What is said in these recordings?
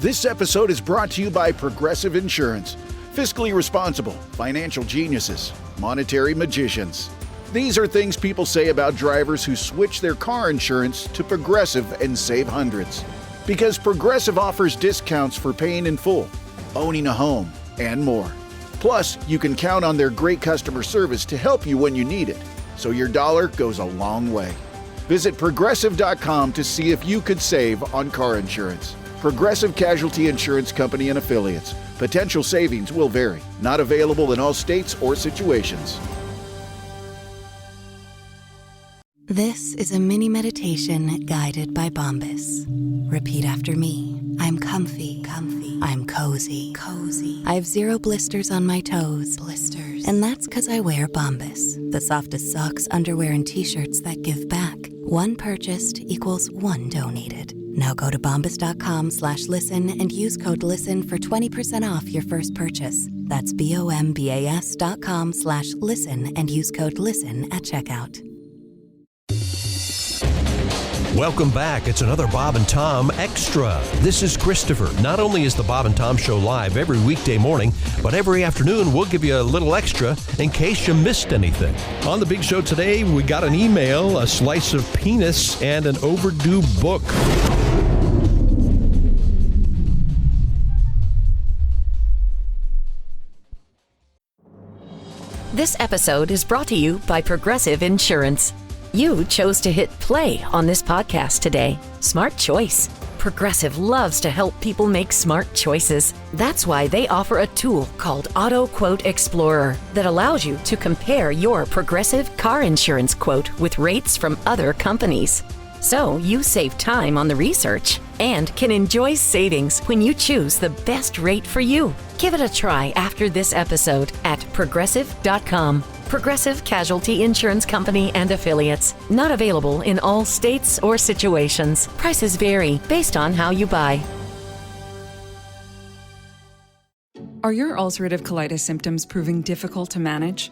This episode is brought to you by Progressive Insurance. Fiscally responsible, financial geniuses, monetary magicians. These are things people say about drivers who switch their car insurance to Progressive and save hundreds. Because Progressive offers discounts for paying in full, owning a home, and more. Plus, you can count on their great customer service to help you when you need it, so your dollar goes a long way. Visit Progressive.com to see if you could save on car insurance. Progressive Casualty Insurance Company and Affiliates. Potential savings will vary. Not available in all states or situations. This is a mini meditation guided by Bombas. Repeat after me. I'm comfy. I'm cozy. I have 0 blisters on my toes. And that's because I wear Bombas, the softest socks, underwear, and t-shirts that give back. One purchased equals one donated. Now go to bombas.com/listen and use code LISTEN for 20% off your first purchase. That's bombas.com/listen and use code LISTEN at checkout. Welcome back. It's another Bob and Tom Extra. This is Christopher. Not only is the Bob and Tom Show live every weekday morning, but every afternoon we'll give you a little extra in case you missed anything. On the big show today, we got an email, a slice of penis, and an overdue book. This episode is brought to you by Progressive Insurance. You chose to hit play on this podcast today. Smart choice. Progressive loves to help people make smart choices. That's why they offer a tool called Auto Quote Explorer that allows you to compare your Progressive car insurance quote with rates from other companies. So you save time on the research and can enjoy savings when you choose the best rate for you. Give it a try after this episode at Progressive.com. Progressive Casualty Insurance Company and Affiliates. Not available in all states or situations. Prices vary based on how you buy. Are your ulcerative colitis symptoms proving difficult to manage?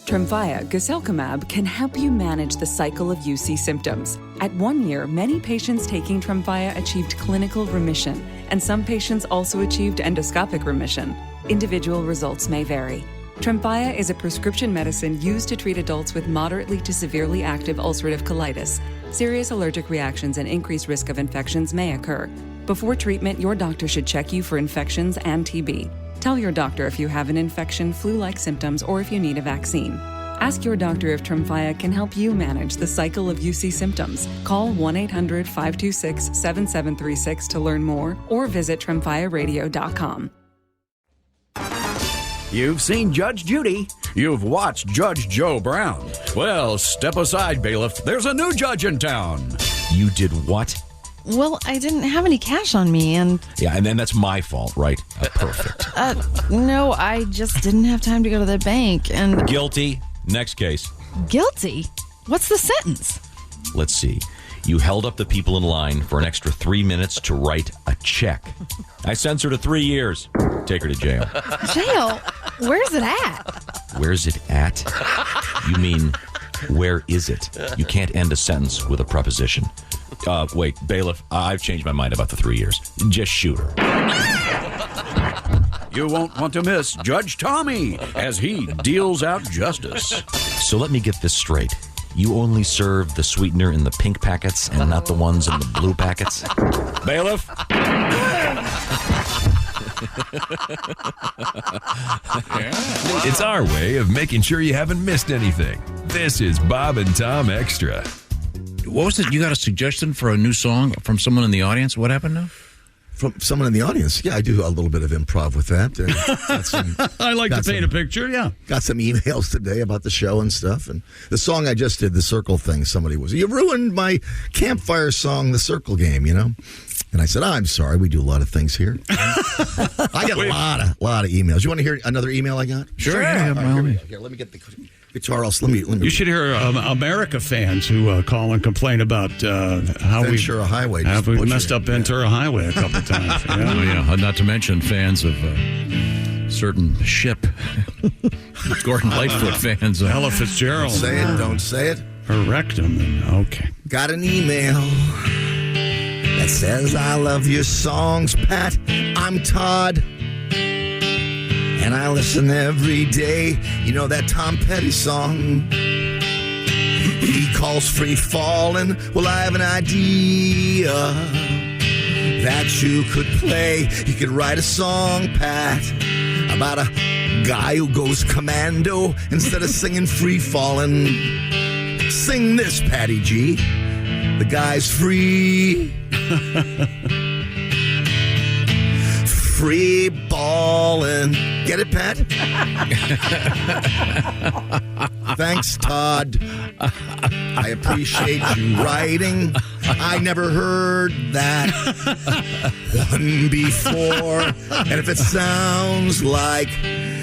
Tremfya guselkumab can help you manage the cycle of UC symptoms. At 1 year, many patients taking Tremfya achieved clinical remission, and some patients also achieved endoscopic remission. Individual results may vary. Tremfya is a prescription medicine used to treat adults with moderately to severely active ulcerative colitis. Serious allergic reactions and increased risk of infections may occur. Before treatment, your doctor should check you for infections and TB. Tell your doctor if you have an infection, flu-like symptoms, or if you need a vaccine. Ask your doctor if Tremfya can help you manage the cycle of UC symptoms. Call 1-800-526-7736 to learn more or visit tremfyaradio.com. You've seen Judge Judy. You've watched Judge Joe Brown. Well, step aside, bailiff. There's a new judge in town. You did what? Well, I didn't have any cash on me, and... Yeah, and then that's my fault, right? Perfect. No, I just didn't have time to go to the bank, and... Guilty. Next case. Guilty? What's the sentence? Let's see. You held up the people in line for an extra 3 minutes to write a check. I sentenced her to 3 years. Take her to jail. Jail? Where's it at? Where's it at? You mean, where is it? You can't end a sentence with a preposition. Wait, bailiff, I've changed my mind about the 3 years. Just shoot her. You won't want to miss Judge Tommy as he deals out justice. So let me get this straight. You only serve the sweetener in the pink packets and not the ones in the blue packets? Bailiff? It's our way of making sure you haven't missed anything. This is Bob and Tom Extra. What was it? You got a suggestion for a new song from someone in the audience? What happened now? From someone in the audience. Yeah, I do a little bit of improv with that. I like to paint a picture, yeah. Got some emails today about the show and stuff. And the song I just did, the circle thing, somebody was, you ruined my campfire song, the circle game, you know? And I said, I'm sorry, we do a lot of things here. I got a lot of emails. You want to hear another email I got? Sure. Yeah, here, let me get the guitar. Let me. You should hear America fans who call and complain about how Ventura Highway. We messed up Ventura Highway a couple times. Yeah. Not to mention fans of certain ship. Gordon Lightfoot fans. Ella Fitzgerald. Don't say it. Her rectum. Okay. Got an email that that says I love your songs, Pat. I'm Todd, and I listen every day. You know that Tom Petty song? He calls Free Fallin'. Well, I have an idea that you could play. You could write a song, Pat, about a guy who goes commando instead of singing Free Fallin'. Sing this, Patty G. The guy's free. Free ballin'. Get it, Pat? Thanks, Todd. I appreciate you writing. I never heard that one before. And if it sounds like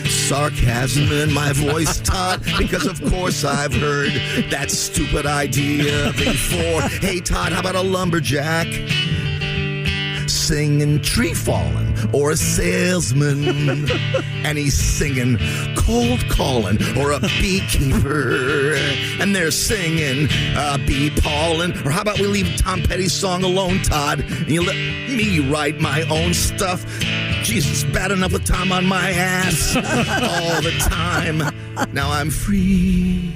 sarcasm in my voice, Todd, because of course I've heard that stupid idea before. Hey, Todd, how about a lumberjack singing Tree Fallin', or a salesman and he's singing Cold Callin', or a beekeeper and they're singing Bee Paulin'? Or how about we leave Tom Petty's song alone, Todd, and you let me write my own stuff? Jesus, bad enough with Tom on my ass all the time. Now I'm free.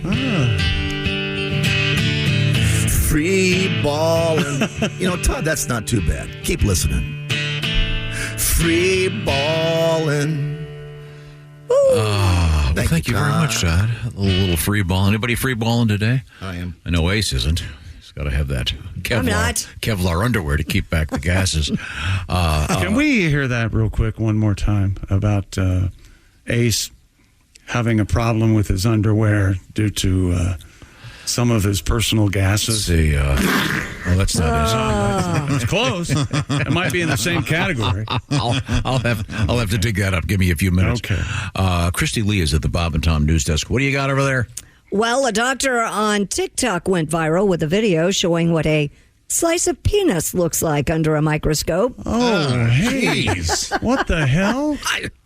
Free ballin'. You know, Todd, that's not too bad. Keep listening. Free ballin'. Thank you very much, Todd. A little free ball. Anybody free balling today? I am. I know Ace isn't. He's got to have that Kevlar underwear to keep back the gases. Can we hear that real quick one more time about Ace having a problem with his underwear due to some of his personal gases? That's not It's close. It might be in the same category. I'll have to dig that up. Give me a few minutes. Okay. Christy Lee is at the Bob and Tom News Desk. What do you got over there? Well, a doctor on TikTok went viral with a video showing what a slice of penis looks like under a microscope. Oh, jeez. What the hell?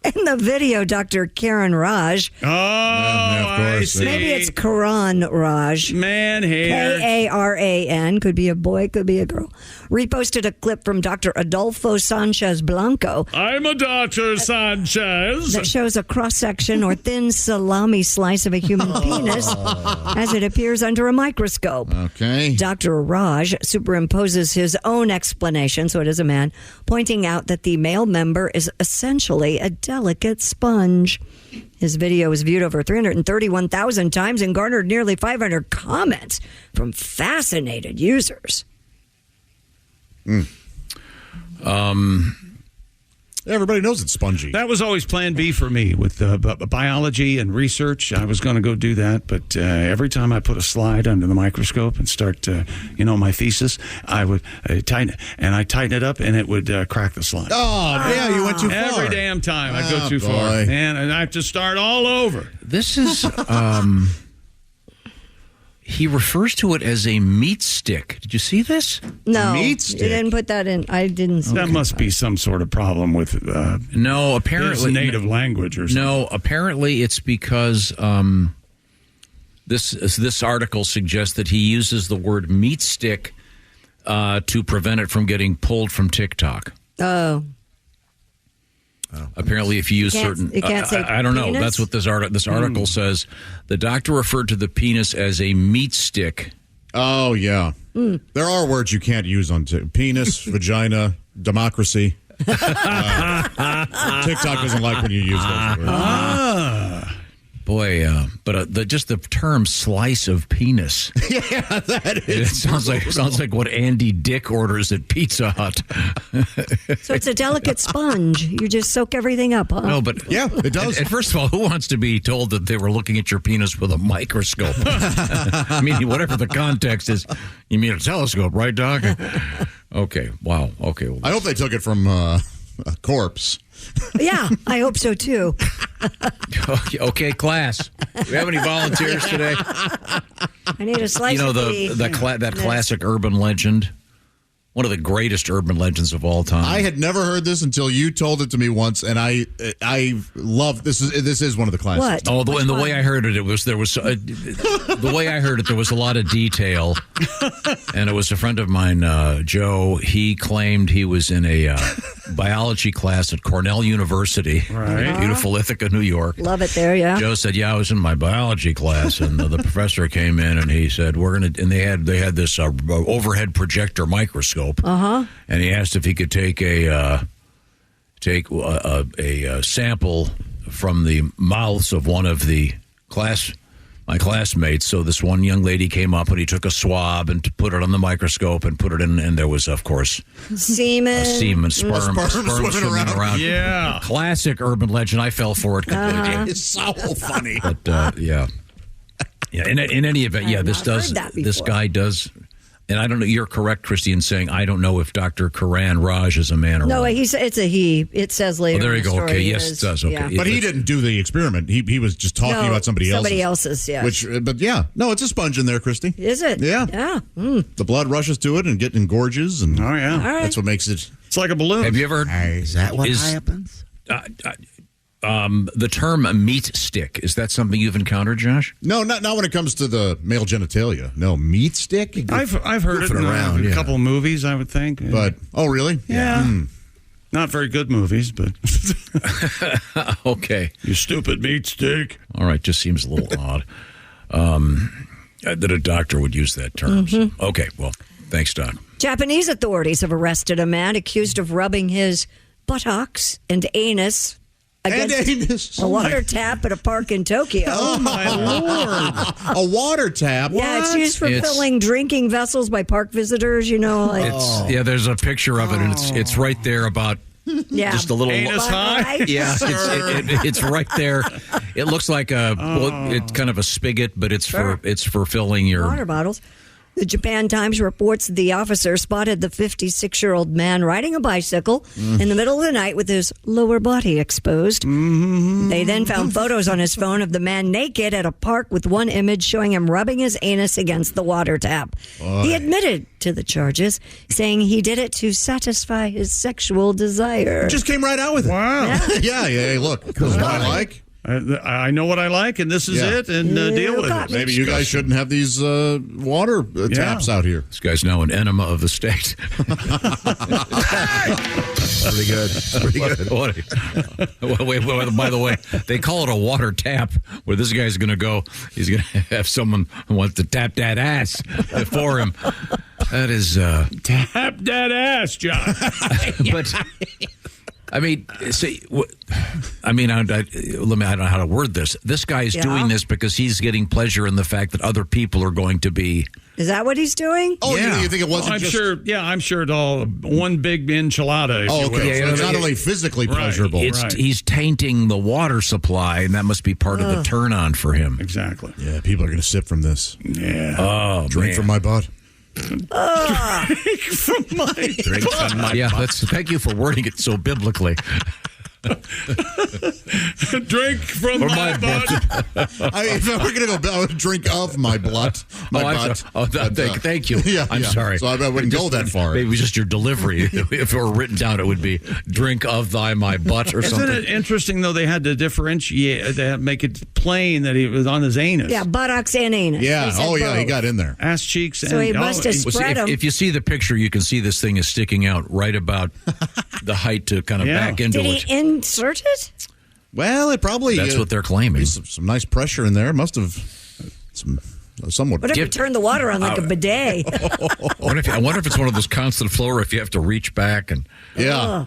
In the video, Dr. Karen Raj. Oh, I see. Maybe it's Karan Raj. Man hair. Karan. Could be a boy, could be a girl. Reposted a clip from Dr. Adolfo Sanchez Blanco. I'm a Dr. Sanchez. That shows a cross-section or thin salami slice of a human penis as it appears under a microscope. Okay. Dr. Raj superimposes his own explanation, so it is a man, pointing out that the male member is essentially a delicate sponge. His video was viewed over 331,000 times and garnered nearly 500 comments from fascinated users. Everybody knows it's spongy. That was always plan B for me with biology and research. I was going to go do that, but every time I put a slide under the microscope and start, my thesis, I would tighten it, and I tighten it up, and it would crack the slide. Oh, yeah, you went too far. Every damn time I go too far, and I have to start all over. This is. He refers to it as a meat stick. Did you see this? No, meat stick. You didn't put that in. I didn't see that. Must be some sort of problem with no, apparently his native language or something. No, apparently it's because this article suggests that he uses the word meat stick to prevent it from getting pulled from TikTok. Oh. Apparently, if you use certain, I don't know. That's what this article says. The doctor referred to the penis as a meat stick. Oh yeah, there are words you can't use on penis, vagina, democracy. TikTok doesn't like when you use those words. Boy, but just the term "slice of penis." Yeah, that is. It sounds like what Andy Dick orders at Pizza Hut. So it's a delicate sponge. You just soak everything up, huh? No, but yeah, it does. And first of all, who wants to be told that they were looking at your penis with a microscope? I mean, whatever the context is, you mean a telescope, right, Doc? Okay. Wow. Okay. Well, I hope they took it from a corpse. Yeah, I hope so too. Okay, class. Do we have any volunteers today? I need a slice. That classic urban legend one of the greatest urban legends of all time. I had never heard this until you told it to me once, and I love this. This is one of the classics. What? Oh, the way I heard it, there was the way I heard it, there was a lot of detail, and it was a friend of mine, Joe. He claimed he was in a biology class at Cornell University, Right. beautiful Ithaca, New York. Love it there, yeah. Joe said, "Yeah, I was in my biology class," and the professor came in and he said, "We're gonna." And they had this overhead projector microscope, and he asked if he could take a sample from the mouths of one of my classmates. So this one young lady came up and he took a swab and put it on the microscope and put it in, and there was, of course, semen, sperm swimming around. Yeah. Classic urban legend. I fell for it completely. It's so funny. But yeah. In any event, yeah, this guy does. And I don't know. You're correct, Christy, in saying I don't know if Dr. Karan Raj is a man or No, woman. it's a he. It says later. Oh, there in you the go. story Okay, he yes, is. it does. Okay, Yeah. But he didn't do the experiment. He was just talking about somebody else's. Yes. But yeah, no, it's a sponge in there, Christy. Is it? Yeah. Yeah. The blood rushes to it and engorges, and Oh, yeah. All right. that's what makes it. It's like a balloon. Have you ever heard? Is that what happens? The term meat stick, is that something you've encountered, Josh? No, not when it comes to the male genitalia. No, meat stick. I've heard it in around, a yeah. couple of movies, I would think. But oh, really? Yeah. Not very good movies, but Okay. you stupid meat stick. All right, just seems a little odd that a doctor would use that term. So, okay, well, thanks, Doc. Japanese authorities have arrested a man accused of rubbing his buttocks and anus against a water tap at a park in Tokyo. Oh my Lord! A water tap. Yeah, it's used for filling drinking vessels by park visitors. You know, like Yeah, there's a picture of it, and it's right there about just a little Anus high? Yeah, it's right there. It looks like it's kind of a spigot, but it's for filling your water bottles. The Japan Times reports the officer spotted the 56-year-old man riding a bicycle in the middle of the night with his lower body exposed. They then found photos on his phone of the man naked at a park with one image showing him rubbing his anus against the water tap. He admitted to the charges, saying he did it to satisfy his sexual desire. Just came right out with it. Wow. Yeah. Look, this is what I like. I know what I like, and this is it, and deal with it. Maybe you guys shouldn't have these water taps out here. This guy's now an enema of the state. Pretty good. Wait, by the way, they call it a water tap, where this guy's going to go. He's going to have someone who wants to tap that ass for him. That is Tap that ass, John. But I mean, see, I don't know how to word this. This guy's doing this because he's getting pleasure in the fact that other people are going to be. Is that what he's doing? Oh, yeah. You think it wasn't just... sure. Yeah, I'm sure it's all one big enchilada. Oh, okay. So it's not only physically pleasurable. He's tainting the water supply, and that must be part of the turn-on for him. Exactly. Yeah, people are going to sip from this. Yeah. Oh, drink from my butt. Drink from my yeah, thank you for wording it so biblically. Drink from my butt. If we're going to go drink of my butt. Thank you. Yeah, I'm sorry. So I wouldn't go that far. Maybe it was just your delivery. If it were written down, it would be drink of thy my butt or something. Isn't it interesting, though, they had to differentiate, they had to make it plain that he was on his anus. Yeah, buttocks and anus. Yeah. Oh, yeah, he got in there. Ass cheeks. So he must have spread them. If you see the picture, you can see this thing is sticking out right about the height to kind of back into Did it. he insert it? Well, it probably... That's what they're claiming. Some nice pressure in there. Must have somewhat... What if you turn the water on like a bidet? I wonder if it's one of those constant flow where if you have to reach back and... Yeah.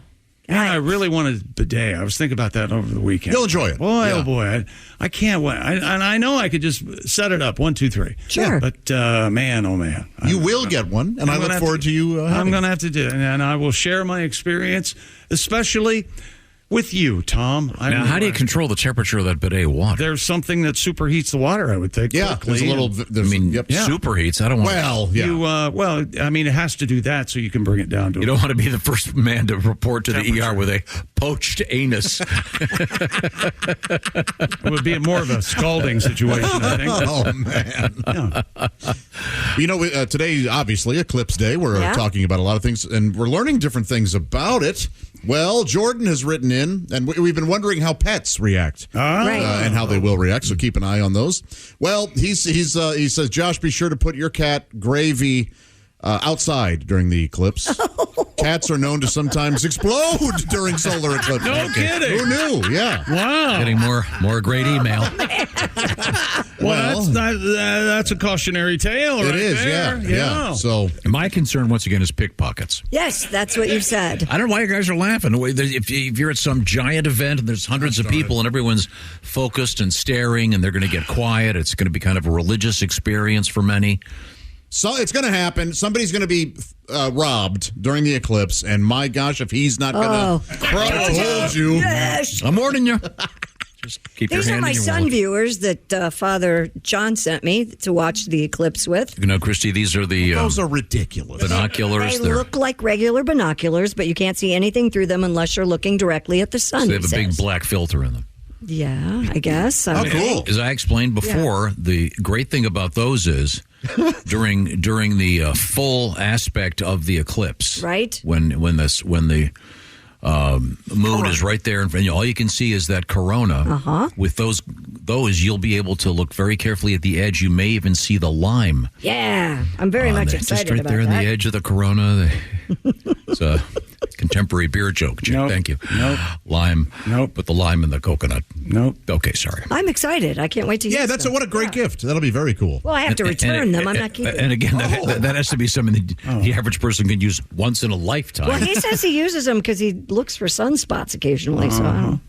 I really wanted a bidet. I was thinking about that over the weekend. You'll enjoy it. Boy, oh boy. I can't wait. And I know I could just set it up. 1, 2, 3. Sure. But man, oh man. You will get one, and I look forward to you having I'm going to have to do it. And I will share my experience, especially With you, Tom. Now, how do you control the temperature of that bidet water? There's something that superheats the water, I would think. Yeah, quickly. there's a little. Superheats. I don't want. Well, yeah. It has to do that so you can bring it down to. You don't want to be the first man to report to the ER with a poached anus. It would be more of a scalding situation, I think. Oh man. Yeah. Today, obviously, Eclipse Day. We're talking about a lot of things, and we're learning different things about it. Well, Jordan has written in, and we've been wondering how pets react and how they will react. So keep an eye on those. Well, he says, Josh, be sure to put your cat Gravy outside during the eclipse. Cats are known to sometimes explode during solar eclipse. No kidding. Who knew? Yeah. Wow. Getting more great email. Well, that's a cautionary tale, right? It is, there. yeah. So my concern once again is pickpockets. Yes, that's what you said. I don't know why you guys are laughing. If you're at some giant event and there's hundreds of people and everyone's focused and staring and they're going to get quiet, it's going to be kind of a religious experience for many. So it's going to happen. Somebody's going to be robbed during the eclipse, and my gosh, if he's not going to, I told you. Yes. I'm warning you. Just keep These your are hand my in your son wallet. viewers that Father John sent me to watch the eclipse with. You know, Christy, these are the those are ridiculous binoculars. They look like regular binoculars, but you can't see anything through them unless you're looking directly at the sun. So they have a big black filter in them. Yeah, I guess. Cool. As I explained before, the great thing about those is during the full aspect of the eclipse, right? When the moon is right there, and all you can see is that corona. With those, you'll be able to look very carefully at the edge. You may even see the lime. Yeah, I'm very much excited just right about there that. on the edge of the corona. It's a contemporary beer joke, Jim. Nope. Thank you. Nope. Lime. Nope. Put the lime in the coconut. Nope. Okay, sorry. I'm excited. I can't wait to use Yeah, them. what a great gift. That'll be very cool. Well, I have to return them. I'm not keeping them. And again, that has to be something that the average person can use once in a lifetime. Well, he says he uses them because he looks for sunspots occasionally. So I don't know.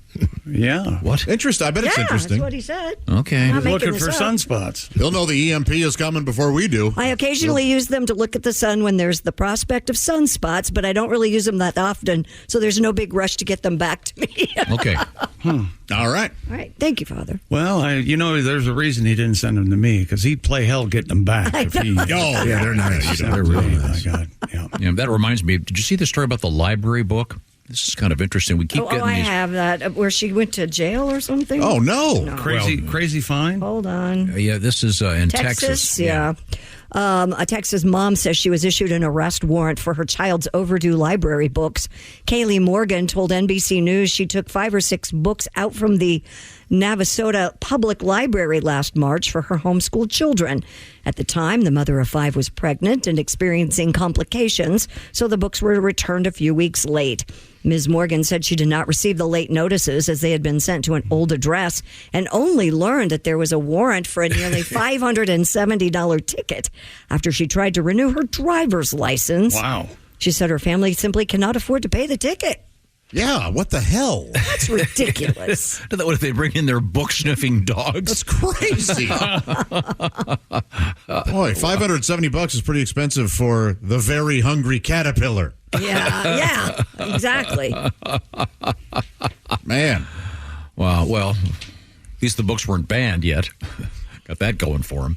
Yeah. What? Interesting. I bet it's interesting. That's what he said. Okay. I'm Looking making for this up. sunspots. He'll know the EMP is coming before we do. I occasionally use them to look at the sun when there's the prospect of sunspots, but I don't really use them that often, so there's no big rush to get them back to me. Okay. All right. All right. Thank you, Father. Well, there's a reason he didn't send them to me because he'd play hell getting them back. If he, Oh, yeah, they're nice. they're really nice. My God. Yeah. Yeah, that reminds me. Did you see the story about the library book? This is kind of interesting. We keep getting I these. have that. Where she went to jail or something? Oh, no. Crazy fine. Hold on. Yeah, this is in Texas. Yeah. A Texas mom says she was issued an arrest warrant for her child's overdue library books. Kaylee Morgan told NBC News she took 5 or 6 books out from the Navasota Public Library last March for her homeschooled children. At the time, the mother of 5 was pregnant and experiencing complications, so the books were returned a few weeks late. Ms. Morgan said she did not receive the late notices as they had been sent to an old address and only learned that there was a warrant for a nearly $570 ticket after she tried to renew her driver's license. Wow. She said her family simply cannot afford to pay the ticket. Yeah, what the hell? That's ridiculous. What if they bring in their book sniffing dogs? That's crazy. Boy, $570 is pretty expensive for the very hungry caterpillar. Yeah, exactly. Man. Wow. Well, at least the books weren't banned yet. Got that going for them.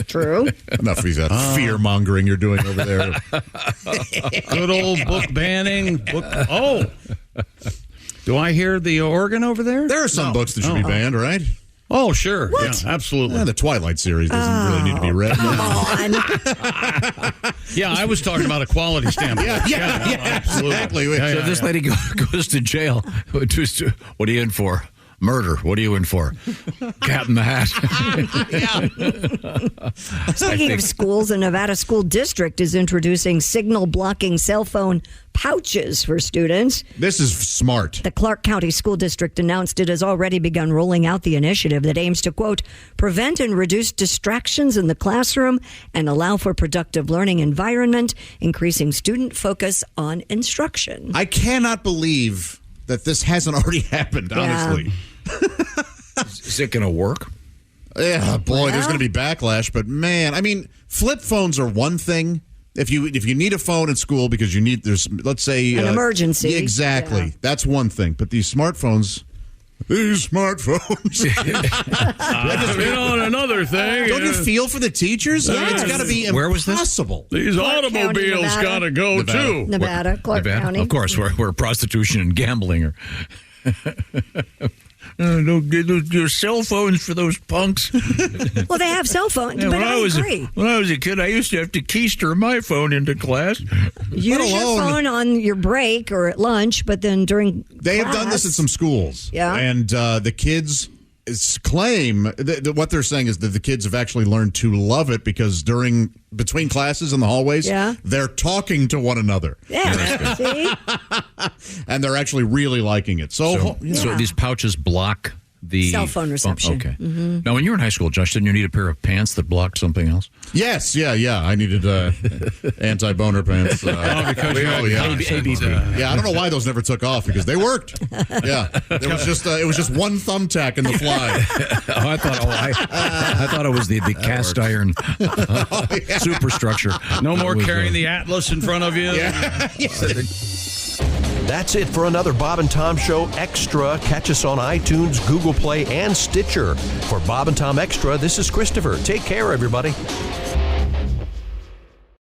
True. Enough of that fear mongering you're doing over there. Good old book banning. Oh. Do I hear the organ over there? There are some books that should be banned, right? Oh, sure. What? Yeah, absolutely. Yeah, the Twilight series doesn't really need to be read. Come on. Yeah, I was talking about a quality standpoint. Absolutely. So this lady goes to jail. What are you in for? Murder. What are you in for? Cat in the Hat. Speaking of schools, the Nevada School District is introducing signal blocking cell phone pouches for students. This is smart. The Clark County School District announced it has already begun rolling out the initiative that aims to, quote, prevent and reduce distractions in the classroom and allow for productive learning environment, increasing student focus on instruction. I cannot believe that this hasn't already happened, honestly. Is it going to work? Yeah, boy, there's going to be backlash. But, man, I mean, flip phones are one thing, If you need a phone at school because let's say an emergency. Exactly. Yeah. That's one thing. But these smartphones. On another thing. Don't you feel for the teachers? Yes. It's got to be impossible. Where was this? These Clark automobiles County, got to go, too. Nevada, Clark County. Of course, where prostitution and gambling are. Don't get your cell phones for those punks. Well, they have cell phones, but I agree. When I was a kid, I used to have to keister my phone into class. Use your phone on your break or at lunch, but then during They have done this at some schools. Yeah. And the kids claim that what they're saying is that the kids have actually learned to love it because between classes in the hallways, they're talking to one another. Yeah, see? And they're actually really liking it. So these pouches block the cell phone reception. Okay. Mm-hmm. Now, when you were in high school, Josh, didn't you need a pair of pants that blocked something else? Yes, yeah. I needed anti-boner pants. Because ABP. I don't know why those never took off because they worked. Yeah, it was just one thumbtack in the fly. I thought it was the cast iron superstructure. No more carrying the Atlas in front of you. That's it for another Bob and Tom Show Extra. Catch us on iTunes, Google Play, and Stitcher. For Bob and Tom Extra, this is Christopher. Take care, everybody.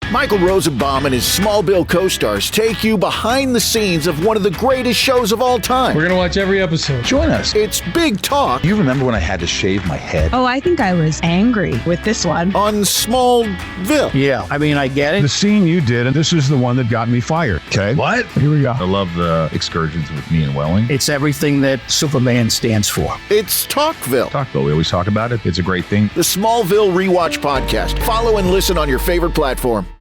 Michael Rosenbaum and his Smallville co-stars take you behind the scenes of one of the greatest shows of all time. We're going to watch every episode. Join us. It's Big Talk. You remember when I had to shave my head? Oh, I think I was angry with this one. On Smallville. Yeah, I mean, I get it. The scene you did, and this is the one that got me fired. Okay. What? Here we go. I love the excursions with me and Welling. It's everything that Superman stands for. It's Talkville. Talkville, we always talk about it. It's a great thing. The Smallville Rewatch Podcast. Follow and listen on your favorite platform.